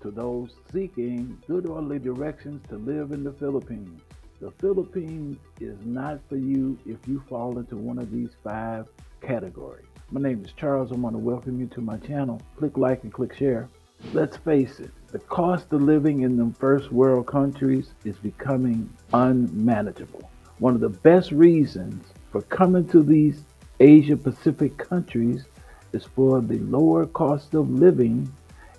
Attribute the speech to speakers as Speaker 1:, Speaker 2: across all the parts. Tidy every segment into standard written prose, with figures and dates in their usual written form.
Speaker 1: to those seeking good orderly directions to live in the Philippines. The Philippines is not for you if you fall into one of these five categories. My name is Charles. I want to welcome you to my channel. Click like and click share. Let's face it, the cost of living in the first world countries is becoming unmanageable. One of the best reasons for coming to these Asia Pacific countries is for the lower cost of living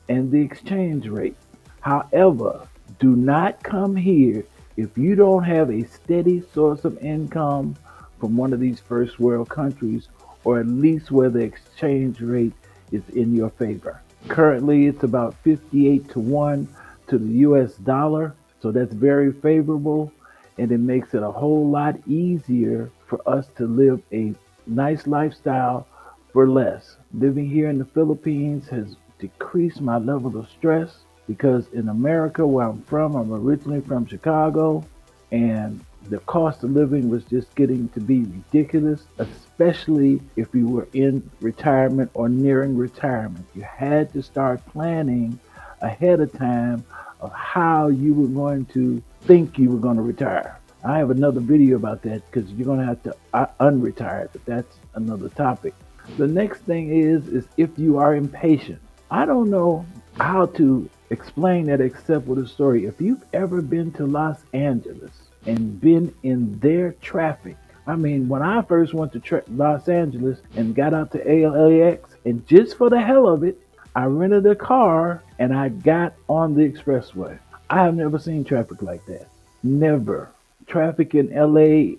Speaker 1: and the exchange rate. However, do not come here if you don't have a steady source of income from one of these first world countries, or at least where the exchange rate is in your favor. Currently, it's about 58 to 1 to the US dollar, so that's very favorable, and it makes it a whole lot easier for us to live a nice lifestyle for less. Living here in the Philippines has decreased my level of stress because in America, where I'm from, I'm originally from Chicago, and the cost of living was just getting to be ridiculous, especially if you were in retirement or nearing retirement. You had to start planning ahead of time of how you were going to think you were going to retire. I have another video about that because you're going to have to unretire, but that's another topic. The next thing is if you are impatient. I don't know how to explain that except with a story. If you've ever been to Los Angeles and been in their traffic, I mean, when I first went to Los Angeles and got out to LAX, and just for the hell of it, I rented a car and I got on the expressway. I have never seen traffic like that. Never. Traffic in LA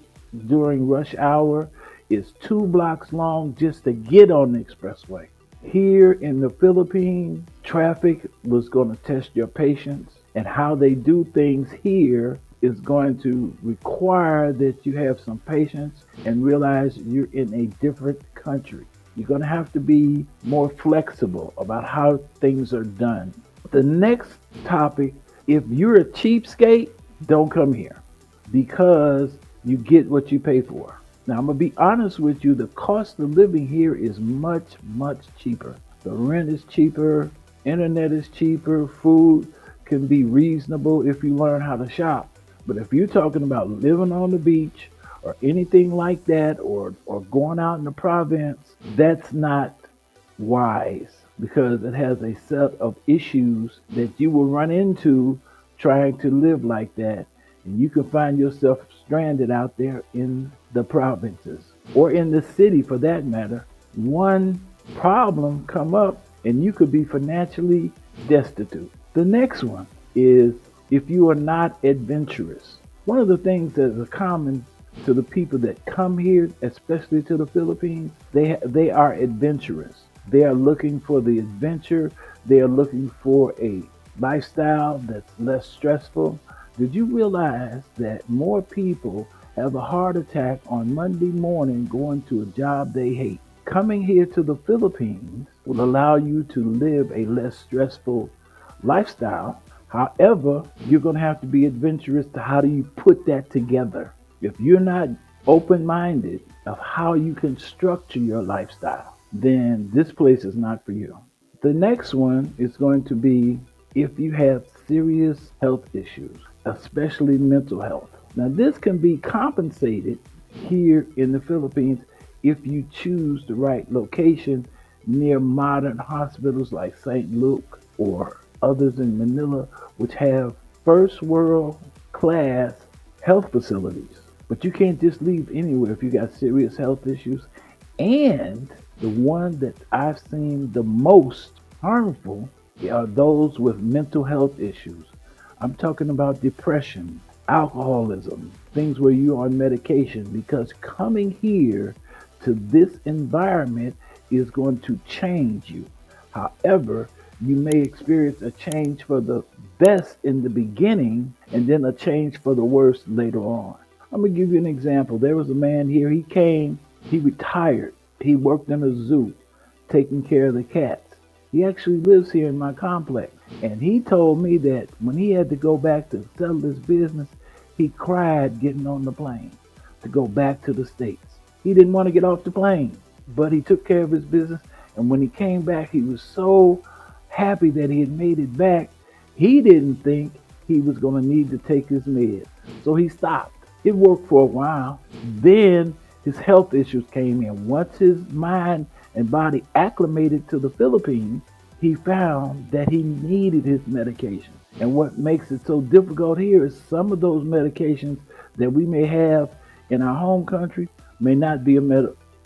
Speaker 1: during rush hour is 2 blocks long just to get on the expressway. Here in the Philippines, traffic was going to test your patience, and how they do things here is going to require that you have some patience and realize you're in a different country. You're going to have to be more flexible about how things are done. The next topic, if you're a cheapskate, don't come here because you get what you pay for. Now, I'm going to be honest with you, the cost of living here is much, much cheaper. The rent is cheaper, internet is cheaper, food can be reasonable if you learn how to shop. But if you're talking about living on the beach or anything like that, or going out in the province, that's not wise because it has a set of issues that you will run into trying to live like that. And you can find yourself stranded out there in the provinces or in the city for that matter. One problem come up and you could be financially destitute. The next one is if you are not adventurous. One of the things that is common to the people that come here, especially to the Philippines, they are adventurous. They are looking for the adventure. They are looking for a lifestyle that's less stressful. Did you realize that more people have a heart attack on Monday morning going to a job they hate? Coming here to the Philippines will allow you to live a less stressful lifestyle. However, you're going to have to be adventurous to how do you put that together. If you're not open-minded of how you can structure your lifestyle, then this place is not for you. The next one is going to be if you have serious health issues, especially mental health. Now, this can be compensated here in the Philippines if you choose the right location near modern hospitals like St. Luke or others in Manila, which have first world class health facilities. But you can't just leave anywhere if you got serious health issues. And the one that I've seen the most harmful are those with mental health issues. I'm talking about depression, alcoholism, things where you're on medication, because coming here to this environment is going to change you. However, you may experience a change for the best in the beginning and then a change for the worse later on. I'm going to give you an example. There was a man here, he came, he retired, he worked in a zoo taking care of the cats. He actually lives here in my complex. And he told me that when he had to go back to settle his business, he cried getting on the plane to go back to the States. He didn't want to get off the plane, but he took care of his business. And when he came back, he was so happy that he had made it back He didn't think he was going to need to take his meds, so he stopped. It worked for a while. Then his health issues came in. Once his mind and body acclimated to the Philippines, he found that he needed his medication. And what makes it so difficult here is some of those medications that we may have in our home country may not be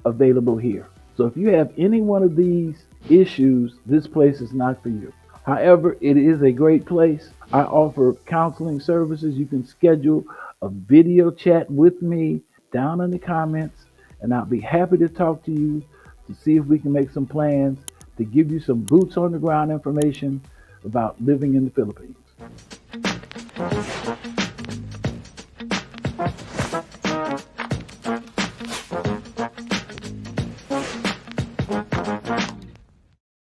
Speaker 1: available here. So if you have any one of these issues, this place is not for you. However, it is a great place. I offer counseling services. You can schedule a video chat with me down in the comments, and I'll be happy to talk to you to see if we can make some plans to give you some boots on the ground information about living in the Philippines.